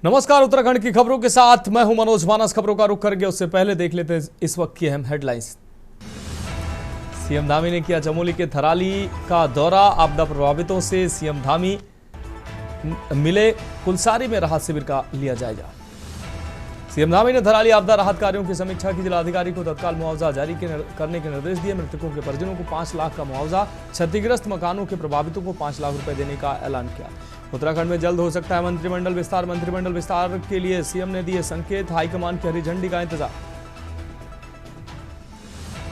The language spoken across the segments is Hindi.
नमस्कार, उत्तराखंड की खबरों के साथ मैं हूं मनोज मानस। खबरों का रुख करेंगे उससे पहले देख लेते हैं इस वक्त की अहम हेडलाइंस। सीएम धामी ने किया चमोली के थराली का दौरा। आपदा प्रभावितों से सीएम धामी मिले। कुलसारी में राहत शिविर का लिया जायजा। सीएम धामी ने थराली आपदा राहत कार्यों की समीक्षा की। जिलाधिकारी को तत्काल मुआवजा जारी करने के निर्देश दिए। मृतकों के परिजनों को 5 लाख का मुआवजा, क्षतिग्रस्त मकानों के प्रभावितों को 5 लाख रुपए देने का ऐलान किया। उत्तराखंड में जल्द हो सकता है मंत्रिमंडल विस्तार। मंत्रिमंडल विस्तार के लिए सीएम ने दिए संकेत। हाईकमान की हरी झंडी का इंतजार।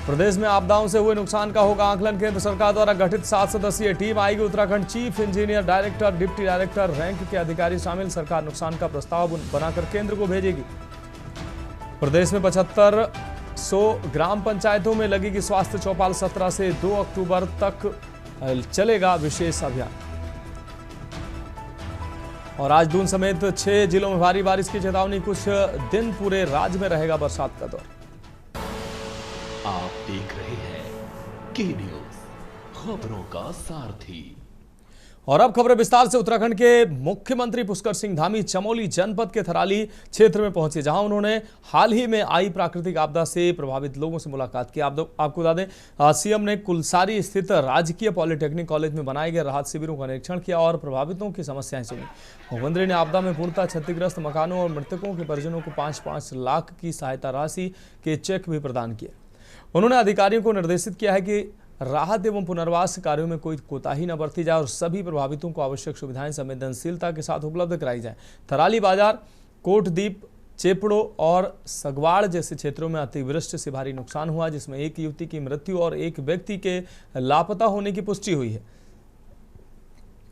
प्रदेश में आपदाओं से हुए नुकसान का होगा आकलन। केंद्र सरकार द्वारा गठित 7 सदस्यीय टीम आएगी। Uttarakhand chief engineer, director, deputy director rank के अधिकारी शामिल। सरकार नुकसान का प्रस्ताव बनाकर केंद्र को भेजेगी। प्रदेश में 7500 ग्राम पंचायतों में लगेगी स्वास्थ्य चौपाल। 17 से 2 अक्टूबर तक चलेगा विशेष अभियान। और आज दून समेत 6 जिलों में भारी बारिश की चेतावनी। कुछ दिन पूरे राज्य में रहेगा बरसात का दौर। आप देख रहे हैं के न्यूज, खबरों का सारथी। और अब खबरें विस्तार से। उत्तराखंड के मुख्यमंत्री पुष्कर सिंह धामी चमोली जनपद के थराली क्षेत्र में पहुंचे, जहां उन्होंने हाल ही में आई प्राकृतिक आपदा से प्रभावित लोगों से मुलाकात की। आपको बता दें, सीएम ने कुलसारी स्थित राजकीय पॉलिटेक्निक कॉलेज में बनाए गए राहत शिविरों का निरीक्षण किया और प्रभावितों की समस्याएं सुनी। मुख्यमंत्री ने आपदा में पूर्णतः क्षतिग्रस्त मकानों और मृतकों के परिजनों को 5-5 लाख की सहायता राशि के चेक भी प्रदान किए। उन्होंने अधिकारियों को निर्देशित किया है कि राहत एवं पुनर्वास कार्यों में कोई कोताही न बरती जाए और सभी प्रभावितों को आवश्यक सुविधाएं संवेदनशीलता के साथ उपलब्ध कराई जाए। थराली बाजार, कोटदीप, चेपड़ो और सगवाड़ जैसे क्षेत्रों में अतिवृष्टि से भारी नुकसान हुआ, जिसमें एक युवती की मृत्यु और एक व्यक्ति के लापता होने की पुष्टि हुई है।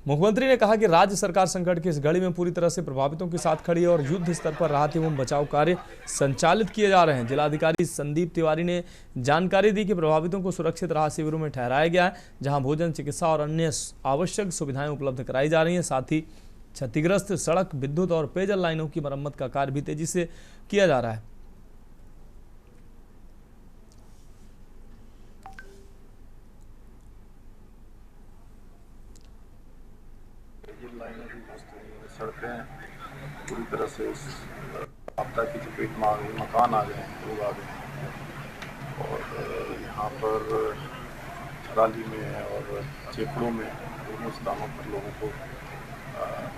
मुख्यमंत्री ने कहा कि राज्य सरकार संकट की इस घड़ी में पूरी तरह से प्रभावितों के साथ खड़ी है और युद्ध स्तर पर राहत एवं बचाव कार्य संचालित किए जा रहे हैं। जिलाधिकारी संदीप तिवारी ने जानकारी दी कि प्रभावितों को सुरक्षित राहत शिविरों में ठहराया गया है, जहां भोजन, चिकित्सा और अन्य आवश्यक सुविधाएं उपलब्ध कराई जा रही हैं। साथ ही क्षतिग्रस्त सड़क, विद्युत और पेयजल लाइनों की मरम्मत का कार्य भी तेजी से किया जा रहा है। सड़कें पूरी तरह से इस आपदा की चपेट में आ गई। मकान आ गए हैं, लोग आ गए हैं। और यहाँ पर थराली में और चेपड़ों में दोनों स्थानों पर लोगों को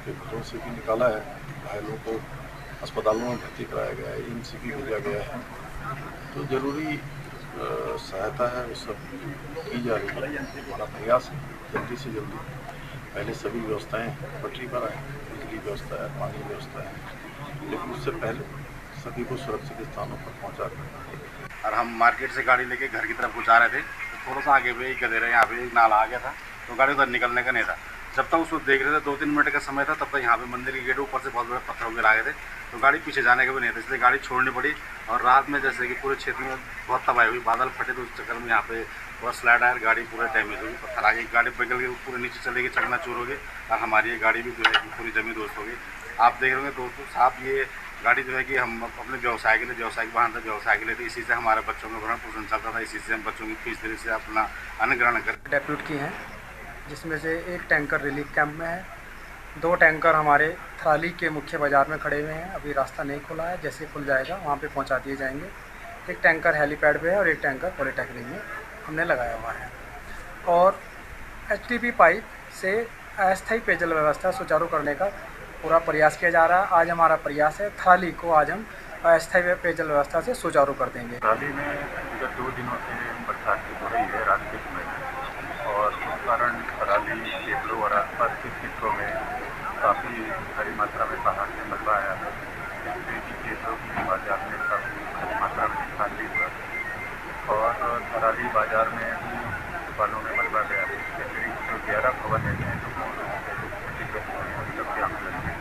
के घरों से भी निकाला है। घायलों को अस्पतालों में भर्ती कराया गया है, एम्स भी भेजा गया है। तो ज़रूरी सहायता है वो सब की जा रही है। हमारा प्रयास है जल्दी से जल्दी पहले सभी व्यवस्थाएं पटरी पर आए, बिजली व्यवस्था है, पानी व्यवस्था है, लेकिन उससे पहले सभी को सुरक्षित स्थानों पर पहुंचा कर। और हम मार्केट से गाड़ी लेके घर की तरफ जा रहे थे, तो थोड़ा सा आगे पे एक गधेरा, यहाँ पे एक नाला आ गया था, तो गाड़ी उधर निकलने का नहीं था। जब तक उसको देख रहे थे, 2-3 मिनट का समय था, तब तक यहाँ पे मंदिर के गेट ऊपर से बहुत बड़े पत्थर वगैरह आ गए थे, तो गाड़ी पीछे जाने का भी नहीं था, इसलिए गाड़ी छोड़नी पड़ी। और रात में जैसे कि पूरे क्षेत्र में बहुत तबाही हुई, बादल फटे, तो उस चक्कर में यहाँ पे पूरा स्लाइड आया, गाड़ी पूरा डैमेज हुई, पत्थर आ गई, गाड़ी पिघल के पूरे नीचे चले गई, चकनाचूर हो गई और हमारी ये गाड़ी भी जो है पूरी जमी दोस्त हो गई। आप देख रहे होंगे दोस्तों साहब, ये गाड़ी जो है कि हम अपने व्यवसाय के लिए, व्यवसायिक वाहन था, व्यवसाय के लिए, तो इसी से हमारे बच्चों का भरण पोषण चलता था, इसी से हम बच्चों की फीस देने से अपना अन्न ग्रहण कर। डेप्यूट की हैं, जिसमें से एक टैंकर रिलीफ कैंप में है, 2 टैंकर हमारे थराली के मुख्य बाज़ार में खड़े हुए हैं। अभी रास्ता नहीं खुला है, जैसे खुल जाएगा वहाँ पे पहुँचा दिए जाएंगे। एक टैंकर हेलीपैड पे है और एक टैंकर पॉलिटेक्निक में हमने लगाया हुआ है। और एचडीपी पाइप से अस्थायी पेयजल व्यवस्था सुचारू करने का पूरा प्रयास किया जा रहा है। आज हमारा प्रयास है थराली को आज हम अस्थायी पेयजल व्यवस्था से सुचारू कर देंगे। थराली में विगत 2 दिनों से बरसात हो रही है रात के समय, और उस कारण थराली, चेपड़ो और आसपास के क्षेत्रों में काफ़ी भारी मात्रा में पहाड़ से मलबा आया है, जिससे कि चेपड़ो की बाजार में काफ़ी भारी मात्रा में नुकसान भी हुआ। और थराली बाजार में भी वालों में मलबा गया है। इसके अतिरिक्त 11 भवन ऐसे हैं जो क्षतिग्रस्त हुए हैं, अभी तक आंकलन में,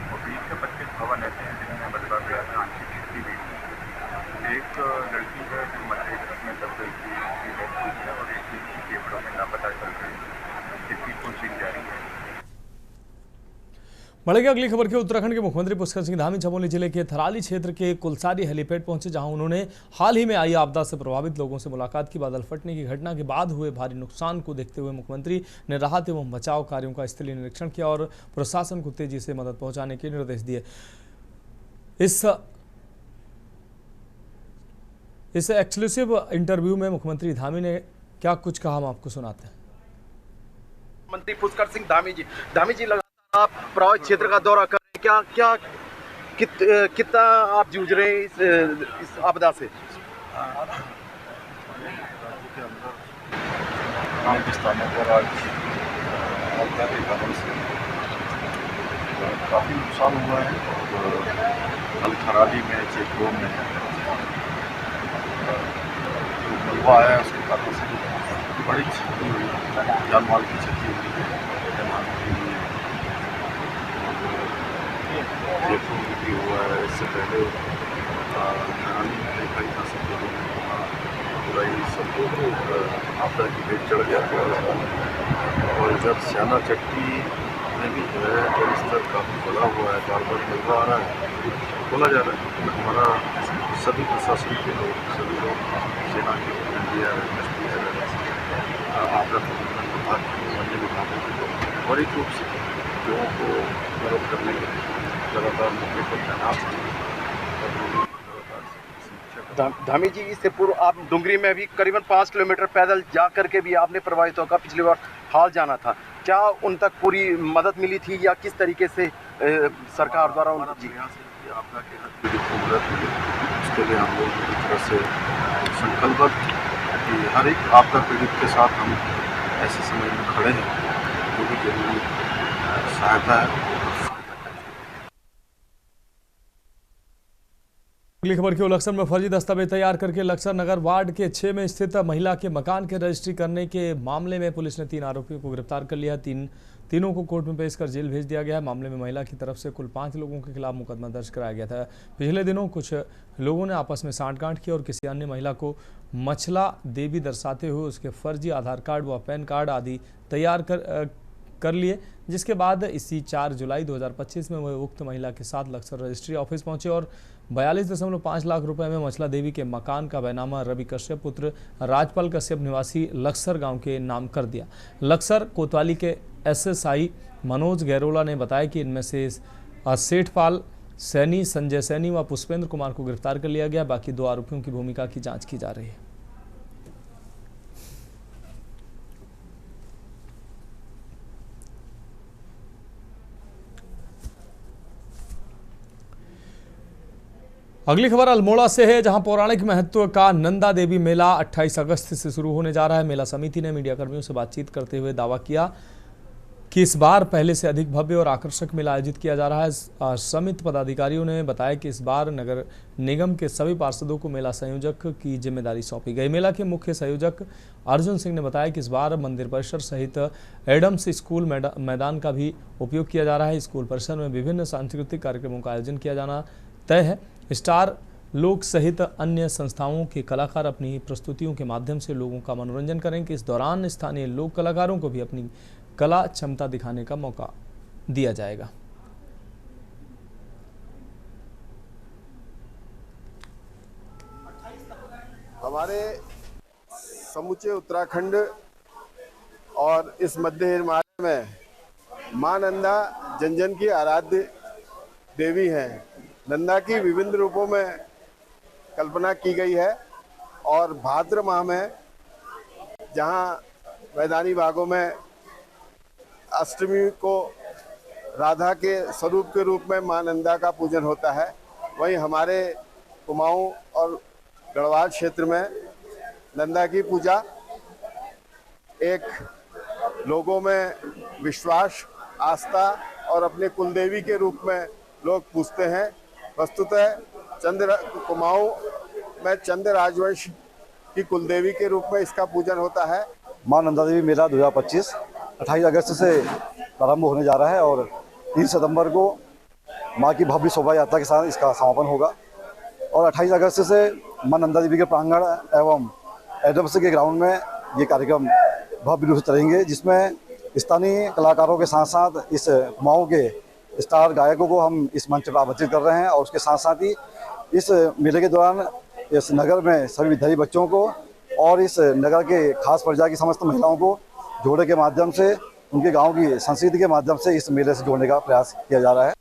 और 20 से 25 भवन ऐसे हैं जिनमें मलबा गया है, आंशिक क्षति भी हुई। एक लड़की है जो मध्य में दब गई थी, उसकी डेथ हुई है, और एक की चेपड़ों में लापता चल रही है, जिसकी खोजबीन जारी है। बढ़ेगी अगली खबर के उत्तराखंड के मुख्यमंत्री पुष्कर सिंह धामी चमोली जिले के थराली क्षेत्र के कुलसारी हेलीपैड पहुंचे, जहां उन्होंने हाल ही में आई आपदा से प्रभावित लोगों से मुलाकात की। बादल फटने की घटना के बाद हुए भारी नुकसान को देखते हुए मुख्यमंत्री ने राहत एवं बचाव कार्यों का स्थलीय निरीक्षण किया और प्रशासन को तेजी से मदद पहुंचाने के निर्देश दिए। इस एक्सक्लूसिव इंटरव्यू में मुख्यमंत्री धामी ने क्या कुछ कहा, हम आपको सुनाते हैं। मंत्री पुष्कर सिंह धामी जी लगातार आप प्रभावित क्षेत्र का दौरा कर रहे हैं, क्या कितना आप जूझ रहे हैं इस आपदा से? राज्य के अंदर अनेक स्थानों पर आज आपदा के कारण से काफ़ी नुकसान हुआ है। और कल थराली में चेकरों में जो मलबा आया उसके कारण से बड़ी क्षति हुई, जान माल की क्षति हुई है। जयपुर में भी हुआ है, इससे पहले थराली में देखा ही था सब लोगों ने, पूरा ही सब लोग आपदा की भेंट चढ़ गया था। और इधर श्याना चट्टी में भी जो है जल स्तर काफ़ी बढ़ा हुआ है, बार बार मलबा आ रहा है, बोला जा रहा है। हमारा सभी प्रशासन के लोग, सभी लोग सेना के इंडिया आपदा प्रबंधन विभाग के अन्य विभागों के लोग बड़ी रूप से लोगों को मदद करने के लिए लगातार मौके पर तैनात हैं। धामी जी, इससे पूर्व आप डुंगरी में भी करीबन 5 किलोमीटर पैदल जा करके भी आपने प्रभावितों का पिछली बार हाल जाना था, क्या उन तक पूरी मदद मिली थी या किस तरीके से सरकार द्वारा हमारा प्रयास है कि आपदा के हर पीड़ित को मदद मिले। उसके लिए हम लोग पूरी तरह से संकल्पबद्ध कि हर एक आपदा पीड़ित के साथ हम ऐसे समय में खड़े हैं, जो भी जरूरी सहायता है। अगली खबर के लक्सर में फर्जी दस्तावेज तैयार करके लक्सर नगर वार्ड के 6 में स्थित महिला के मकान के रजिस्ट्री करने के मामले में पुलिस ने 3 आरोपियों को गिरफ्तार कर लिया। तीनों को कोर्ट में पेश कर जेल भेज दिया गया है। मामले में महिला की तरफ से कुल 5 लोगों के खिलाफ मुकदमा दर्ज कराया गया था। पिछले दिनों कुछ लोगों ने आपस में सांठगांठ की और किसी अन्य महिला को मछला देवी दर्शाते हुए उसके फर्जी आधार कार्ड व पैन कार्ड आदि तैयार कर लिए, जिसके बाद इसी 4 जुलाई 2025 में वह उक्त महिला के साथ लक्सर रजिस्ट्री ऑफिस पहुंचे और 42.5 लाख रुपए में मछला देवी के मकान का बैनामा रवि कश्यप पुत्र राजपाल कश्यप निवासी लक्सर गांव के नाम कर दिया। लक्सर कोतवाली के एसएसआई मनोज गैरोला ने बताया कि इनमें से सेठपाल सैनी, संजय सैनी व पुष्पेंद्र कुमार को गिरफ्तार कर लिया गया। बाकी 2 आरोपियों की भूमिका की जाँच की जा रही है। अगली खबर अल्मोड़ा से है, जहां पौराणिक महत्व का नंदा देवी मेला 28 अगस्त से शुरू होने जा रहा है। मेला समिति ने मीडियाकर्मियों से बातचीत करते हुए दावा किया कि इस बार पहले से अधिक भव्य और आकर्षक मेला आयोजित किया जा रहा है। समिति पदाधिकारियों ने बताया कि इस बार नगर निगम के सभी पार्षदों को मेला संयोजक की जिम्मेदारी सौंपी गई। मेला के मुख्य संयोजक अर्जुन सिंह ने बताया कि इस बार मंदिर परिसर सहित एडम्स स्कूल मैदान का भी उपयोग किया जा रहा है। स्कूल परिसर में विभिन्न सांस्कृतिक कार्यक्रमों का आयोजन किया जाना तय है। स्टार लोक सहित अन्य संस्थाओं के कलाकार अपनी प्रस्तुतियों के माध्यम से लोगों का मनोरंजन करेंगे। इस दौरान स्थानीय लोक कलाकारों को भी अपनी कला क्षमता दिखाने का मौका दिया जाएगा। हमारे समूचे उत्तराखंड और इस मध्य हिमालय में मां नंदा जन जन की आराध्य देवी हैं। नंदा की विभिन्न रूपों में कल्पना की गई है और भाद्र माह में जहां मैदानी भागों में अष्टमी को राधा के स्वरूप के रूप में मां नंदा का पूजन होता है, वहीं हमारे कुमाऊं और गढ़वाल क्षेत्र में नंदा की पूजा एक लोगों में विश्वास, आस्था और अपने कुलदेवी के रूप में लोग पूजते हैं। वस्तुतः कुमाऊं में चंद्र राजवंश की कुलदेवी के रूप में इसका पूजन होता है। मां नंदा देवी मेला 2025 28 अगस्त से प्रारंभ होने जा रहा है और 3 सितंबर को मां की भव्य शोभा यात्रा के साथ इसका समापन होगा और 28 अगस्त से मां नंदा देवी के प्रांगण एवं एडम्स के ग्राउंड में ये कार्यक्रम भव्य रूप से चलेंगे, जिसमें स्थानीय कलाकारों के साथ साथ इस कुमाऊं के स्टार गायकों को हम इस मंच पर आमंत्रित कर रहे हैं और उसके साथ साथ ही इस मेले के दौरान इस नगर में सभी विद्यार्थी बच्चों को और इस नगर के खास पर्याय की समस्त महिलाओं को जोड़े के माध्यम से, उनके गांव की संस्कृति के माध्यम से इस मेले से जोड़ने का प्रयास किया जा रहा है।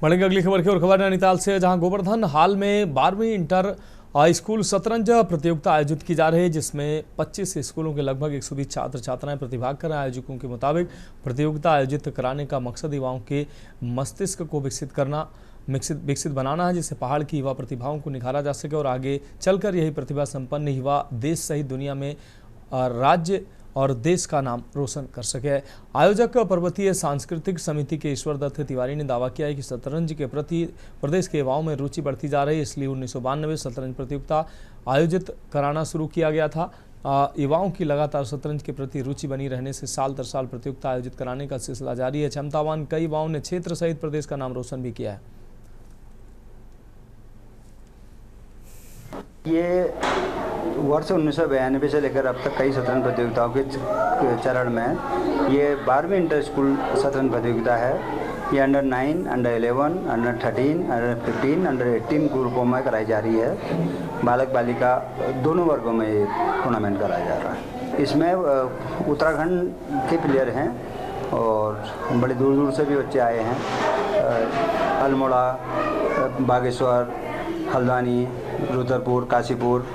बढ़ेंगे अगली खबर की और। खबर नैनीताल से, जहां गोवर्धन हाल में 12वीं इंटर स्कूल शतरंज प्रतियोगिता आयोजित की जा रही है, जिसमें 25 स्कूलों के लगभग 120 छात्र छात्राएं प्रतिभाग कर रहे हैं। आयोजकों के मुताबिक प्रतियोगिता आयोजित कराने का मकसद युवाओं के मस्तिष्क को विकसित बनाना है, जिससे पहाड़ की युवा प्रतिभाओं को निखारा जा सके और आगे चलकर यही प्रतिभा संपन्न युवा देश सहित दुनिया में राज्य और देश का नाम रोशन कर सके। आयोजक पर्वतीय सांस्कृतिक समिति के ईश्वर दत्त तिवारी ने दावा किया है कि शतरंज के प्रति प्रदेश के युवाओं में रुचि बढ़ती जा रही है, इसलिए 1992 शतरंज प्रतियोगिता आयोजित कराना शुरू किया गया था। युवाओं की लगातार शतरंज के प्रति रुचि बनी रहने से साल दर साल प्रतियोगिता आयोजित कराने का सिलसिला जारी है। क्षमतावान कई युवाओं ने क्षेत्र सहित प्रदेश का नाम रोशन भी किया है। ये वर्ष 1992 से लेकर अब तक कई शतरंज प्रतियोगिताओं के चरण में ये 12वीं इंटर स्कूल शतरंज प्रतियोगिता है। ये under 9, under 11, under 13, under 15, under 18 ग्रुपों में कराई जा रही है। बालक बालिका दोनों वर्गों में ये टूर्नामेंट कराया जा रहा है। इसमें उत्तराखंड के प्लेयर हैं और बड़ी दूर दूर से भी बच्चे आए हैं। अल्मोड़ा, बागेश्वर, हल्द्वानी, रुद्रपुर, काशीपुर,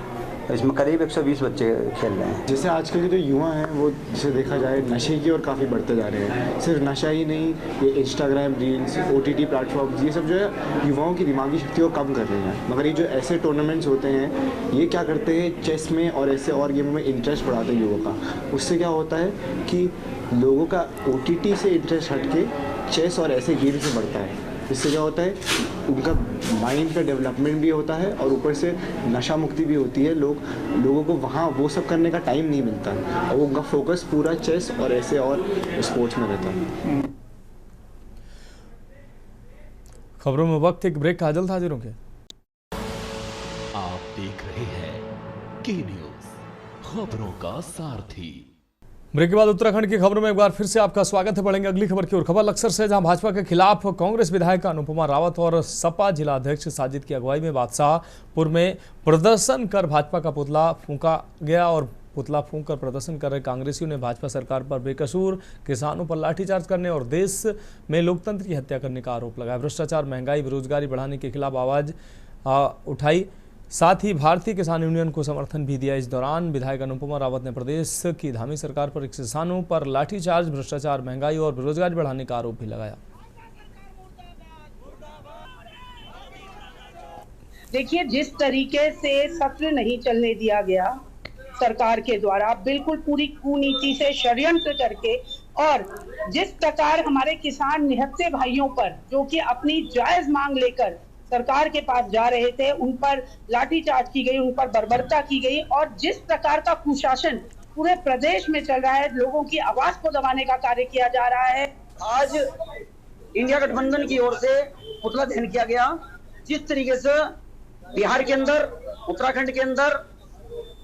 इसमें करीब 120 बच्चे खेल रहे हैं। जैसे आजकल के जो युवा हैं वो जिसे देखा जाए नशे की ओर काफ़ी बढ़ते जा रहे हैं। सिर्फ नशा ही नहीं, ये इंस्टाग्राम रील्स, OTT प्लेटफॉर्म्स, ये सब जो है युवाओं की दिमागी शक्ति को कम कर रहे हैं। मगर ये जो ऐसे टूर्नामेंट्स होते हैं ये क्या करते हैं, चेस में और ऐसे और गेमों में इंटरेस्ट बढ़ाते हैं लोगों का। उससे क्या होता है कि लोगों का OTT से इंटरेस्ट हट के चेस और ऐसे गेम से बढ़ता है। इससे क्या होता है, उनका माइंड का डेवलपमेंट भी होता है और ऊपर से नशा मुक्ति भी होती है। लोगों को वहाँ वो सब करने का टाइम नहीं मिलता और उनका फोकस पूरा चेस और ऐसे और स्पोर्ट्स में रहता है। खबरों में वक्त एक ब्रेक का, जल्द हाजिर होंगे। आप देख रहे हैं के न्यूज़, खबरों का सारथी। ब्रेक के बाद उत्तराखंड की खबरों में एक बार फिर से आपका स्वागत है। बढ़ेंगे अगली खबर की ओर। खबर लक्सर से, जहां भाजपा के खिलाफ कांग्रेस विधायक अनुपमा रावत और सपा जिला अध्यक्ष साजिद की अगुवाई में बादशाहपुर में प्रदर्शन कर भाजपा का पुतला फूंका गया और पुतला फूंक कर प्रदर्शन कर रहे कांग्रेसियों ने भाजपा सरकार पर बेकसूर किसानों पर लाठीचार्ज करने और देश में लोकतंत्र की हत्या करने का आरोप लगाया। भ्रष्टाचार, महंगाई, बेरोजगारी बढ़ाने के खिलाफ आवाज उठाई, साथ ही भारतीय किसान यूनियन को समर्थन भी दिया। इस दौरान विधायक अनुपमा रावत ने प्रदेश की धामी सरकार पर किसानों पर लाठीचार्ज, भ्रष्टाचार, महंगाई और बेरोजगारी बढ़ाने का आरोप भी लगाया। देखिए, जिस तरीके से सत्र नहीं चलने दिया गया सरकार के द्वारा, बिल्कुल पूरी कुनीति से षड्यंत्र करके, और जिस प्रकार हमारे किसान निहत्थे भाइयों पर जो कि अपनी जायज मांग लेकर सरकार के पास जा रहे थे, उन पर लाठीचार्ज की गई, उन पर बर्बरता की गई, और जिस प्रकार का कुशासन पूरे प्रदेश में चल रहा है, लोगों की आवाज को दबाने का कार्य किया जा रहा है। आज इंडिया गठबंधन की ओर से पुतला दहन किया गया। जिस तरीके से बिहार के अंदर, उत्तराखंड के अंदर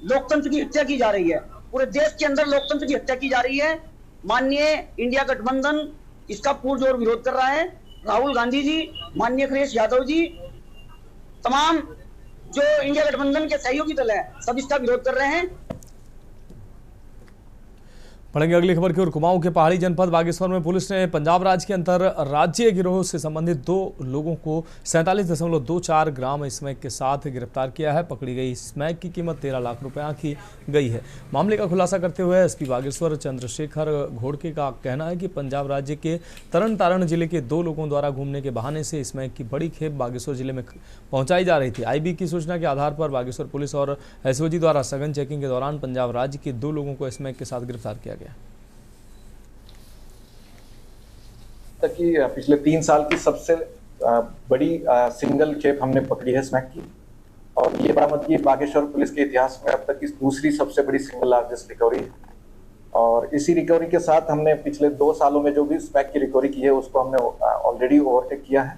लोकतंत्र की हत्या की जा रही है, पूरे देश के अंदर लोकतंत्र की हत्या की जा रही है, माननीय इंडिया गठबंधन इसका पुरजोर विरोध कर रहा है। राहुल गांधी जी, माननीय अखिलेश यादव जी, तमाम जो इंडिया गठबंधन के सहयोगी दल हैं, सब इसका विरोध कर रहे हैं। पढ़ेंगे अगली खबर की ओर। कुमाऊं के पहाड़ी जनपद बागेश्वर में पुलिस ने पंजाब राज्य के अंतर राज्यीय गिरोह से संबंधित 2 लोगों को 47.24 ग्राम स्मैक के साथ गिरफ्तार किया है। पकड़ी गई स्मैक की कीमत 13 लाख रुपए आंकी गई है। मामले का खुलासा करते हुए एसपी बागेश्वर चंद्रशेखर घोड़के का कहना है कि पंजाब राज्य के तरन तारण जिले के 2 लोगों द्वारा घूमने के बहाने से स्मैक की बड़ी खेप बागेश्वर जिले में पहुंचाई जा रही थी। आईबी की सूचना के आधार पर बागेश्वर पुलिस और एसओजी द्वारा सघन चेकिंग के दौरान पंजाब राज्य के 2 लोगों को स्मैक के साथ गिरफ्तार किया गया। तक की पिछले 3 साल की सबसे बड़ी सिंगल खेप हमने पकड़ी है स्मैक की, और ये बरामद की बागेश्वर पुलिस के इतिहास में अब तक की दूसरी सबसे बड़ी सिंगल लार्जेस्ट रिकवरी है। और इसी रिकवरी के साथ हमने पिछले 2 सालों में जो भी स्मैक की रिकवरी की है उसको हमने ऑलरेडी ओवरटेक किया है,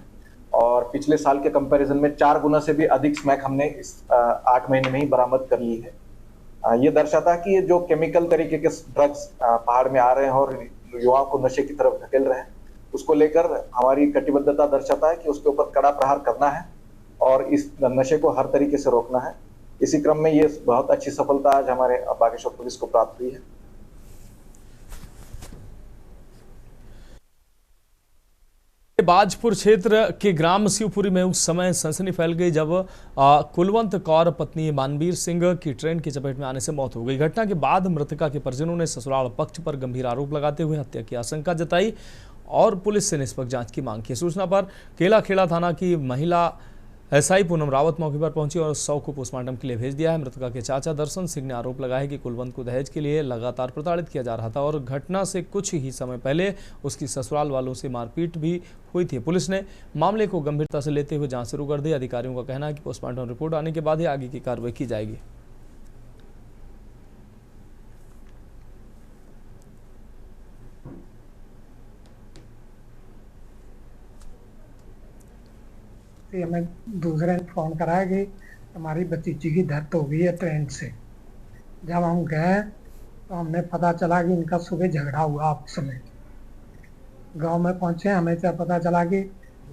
और पिछले साल के कंपैरिजन में 4 गुना से भी अधिक स्मैक हमने इस 8 महीने में ही बरामद कर ली है। ये दर्शाता है कि ये जो केमिकल तरीके के ड्रग्स पहाड़ में आ रहे हैं और युवाओं को नशे की तरफ धकेल रहे हैं, उसको लेकर हमारी कटिबद्धता दर्शाता है कि उसके ऊपर कड़ा प्रहार करना है और इस नशे को हर तरीके से रोकना है। इसी क्रम में ये बहुत अच्छी सफलता आज हमारे बागेश्वर पुलिस को प्राप्त हुई है। बाजपुर क्षेत्र के ग्राम शिवपुरी में उस समय सनसनी फैल गई जब कुलवंत कौर पत्नी मानवीर सिंह की ट्रेन की चपेट में आने से मौत हो गई। घटना के बाद मृतका के परिजनों ने ससुराल पक्ष पर गंभीर आरोप लगाते हुए हत्या की आशंका जताई और पुलिस से निष्पक्ष जांच की मांग की। सूचना पर केलाखेड़ा थाना की महिला एसआई पूनम रावत मौके पर पहुंची और शव को पोस्टमार्टम के लिए भेज दिया है। मृतका के चाचा दर्शन सिंह ने आरोप लगाया कि कुलवंत को दहेज के लिए लगातार प्रताड़ित किया जा रहा था और घटना से कुछ ही समय पहले उसकी ससुराल वालों से मारपीट भी हुई थी। पुलिस ने मामले को गंभीरता से लेते हुए जांच शुरू कर दी। अधिकारियों का कहना है कि पोस्टमार्टम रिपोर्ट आने के बाद ही आगे की कार्रवाई की जाएगी। हमें दूसरे ने फ़ोन कराया कि हमारी भतीजी की डेथ हो गई है ट्रेन से। जब हम गए तो हमने पता चला कि इनका सुबह झगड़ा हुआ आपस में। गांव में पहुंचे, हमें क्या पता चला कि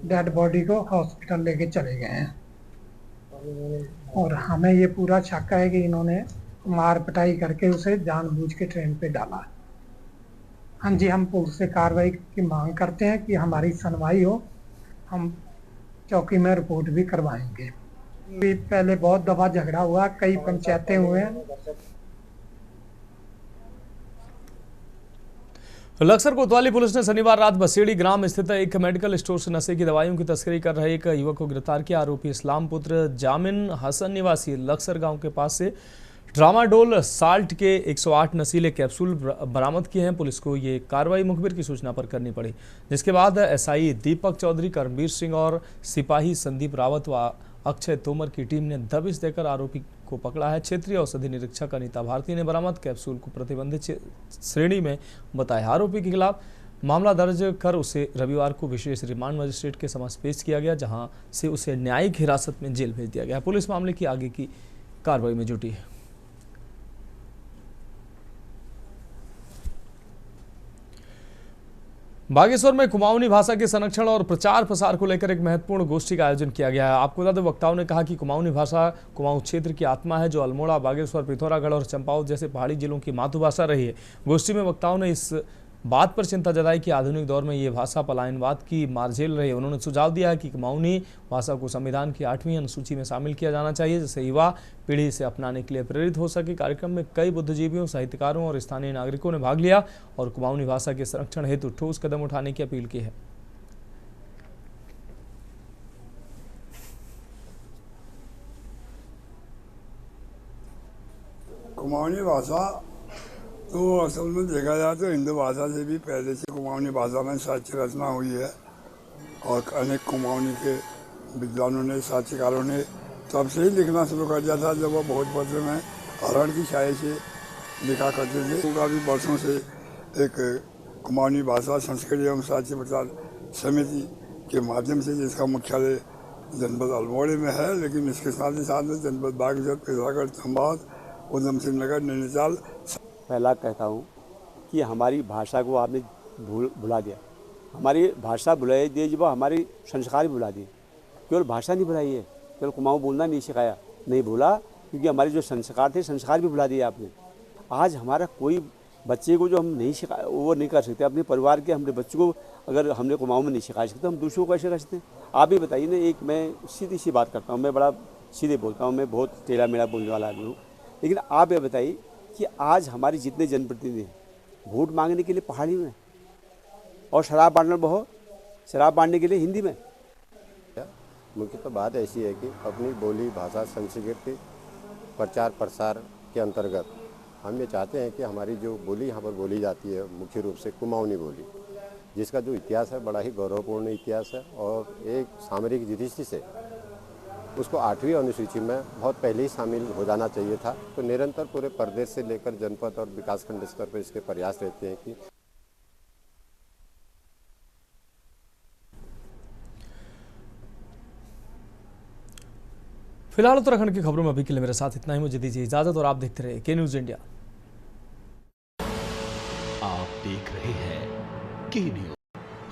डेड बॉडी को हॉस्पिटल लेके चले गए हैं और हमें ये पूरा शक है कि इन्होंने मार पिटाई करके उसे जानबूझ के ट्रेन पे डाला। हाँ जी, हम पुलिस से कार्रवाई की मांग करते हैं कि हमारी सुनवाई हो। हम चौकी में रिपोर्ट भी करवाएंगे। पहले बहुत दफा झगड़ा हुआ, कई पंचायतें हुए हैं। लक्सर कोतवाली पुलिस ने शनिवार रात बसेड़ी ग्राम स्थित एक मेडिकल स्टोर से नशे की दवाइयों की तस्करी कर रहे एक युवक को गिरफ्तार किया। आरोपी इस्लाम पुत्र जामिन हसन निवासी लक्सर गांव के पास से ट्रामाडोल साल्ट के 108 नशीले कैप्सूल बरामद किए हैं। पुलिस को ये कार्रवाई मुखबिर की सूचना पर करनी पड़ी, जिसके बाद एसआई दीपक चौधरी, करमवीर सिंह और सिपाही संदीप रावत व अक्षय तोमर की टीम ने दबिश देकर आरोपी को पकड़ा है। क्षेत्रीय औषधि निरीक्षक अनीता भारती ने बरामद कैप्सूल को प्रतिबंधित श्रेणी में बताया। आरोपी के खिलाफ मामला दर्ज कर उसे रविवार को विशेष रिमांड मजिस्ट्रेट के समक्ष पेश किया गया, जहां से उसे न्यायिक हिरासत में जेल भेज दिया गया। पुलिस मामले की आगे की कार्रवाई में जुटी है। बागेश्वर में कुमाऊनी भाषा के संरक्षण और प्रचार प्रसार को लेकर एक महत्वपूर्ण गोष्ठी का आयोजन किया गया है। आपको बता दें, वक्ताओं ने कहा कि कुमाऊनी भाषा कुमाऊं क्षेत्र की आत्मा है, जो अल्मोड़ा, बागेश्वर, पिथौरागढ़ और चंपावत जैसे पहाड़ी जिलों की मातृभाषा रही है। गोष्ठी में वक्ताओं ने इस बात पर चिंता जताई कि आधुनिक दौर में ये भाषा पलायनवाद की मार झेल रही है। उन्होंने सुझाव दिया है कि कुमाऊनी भाषा को संविधान की 8वीं अनुसूची में शामिल किया जाना चाहिए, जिससे युवा पीढ़ी इसे अपनाने के लिए प्रेरित हो सके। कार्यक्रम में कई बुद्धिजीवियों, साहित्यकारों और स्थानीय नागरिकों ने भाग लिया और कुमाऊनी भाषा के संरक्षण हेतु ठोस कदम उठाने की अपील की है। कुमाऊनी भाषा तो असल में देखा जाए तो हिंदू भाषा से भी पहले से कुमाऊनी भाषा में साहित्य रचना हुई है और अनेक कुमाऊनी के विद्वानों ने, साहित्यकारों ने तब से ही लिखना शुरू कर दिया था, जब वो बहुत पत्र में हरण की शायरी से लिखा करते थे। तो काफ़ी वर्षों से एक कुमाऊनी भाषा संस्कृति एवं साहित्य प्रचार समिति के माध्यम से, जिसका मुख्यालय जनपद अल्मोड़े में है, लेकिन इसके साथ ही साथ में जनपद बागेश्वर, पिथौरागढ़, चंपावत, उधम सिंह नगर, नैनीताल। पहला कहता हूँ कि हमारी भाषा को आपने भुला दिया। हमारी भाषा भुलाई दी, जब हमारी संस्कार भी भुला दिए। केवल भाषा नहीं भुलाई है, केवल कुमाऊँ बोलना नहीं सिखाया, नहीं भूला, क्योंकि हमारे जो संस्कार थे, संस्कार भी भुला दिए आपने। आज हमारा कोई बच्चे को जो हम नहीं सिखा, वो नहीं कर सकते। अपने परिवार के हमारे बच्चों को अगर हमने कुमाऊँ में नहीं सिखा सकते, हम दूसरों को कैसे कर सकते हैं? आप ही बताइए ना। एक मैं सीधी सी बात करता हूँ, मैं बड़ा सीधे बोलता हूँ, मैं बहुत टेढ़ा मेढ़ा बोलने वाला आदमी हूँ, लेकिन आप ये बताइए कि आज हमारे जितने जनप्रतिनिधि हैं वोट मांगने के लिए पहाड़ी में और शराब बांटना बहुत, शराब बांटने के लिए हिंदी में। मुख्य तो बात ऐसी है कि अपनी बोली, भाषा, संस्कृति प्रचार प्रसार के अंतर्गत हम ये चाहते हैं कि हमारी जो बोली यहाँ पर बोली जाती है, मुख्य रूप से कुमाऊनी बोली, जिसका जो इतिहास है बड़ा ही गौरवपूर्ण इतिहास है और एक सामरिक दृष्टि से उसको 8वीं अनुसूची में बहुत पहले ही शामिल हो जाना चाहिए था। तो निरंतर पूरे प्रदेश से लेकर जनपद और विकासखंड स्तर पर इसके प्रयास रहते हैं कि फिलहाल उत्तराखंड की खबरों में अभी के लिए मेरे साथ इतना ही। मुझे दीजिए इजाजत और आप देखते रहिए के न्यूज़ इंडिया। आप देख रहे हैं के न्यूज,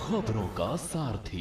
खबरों का सारथी।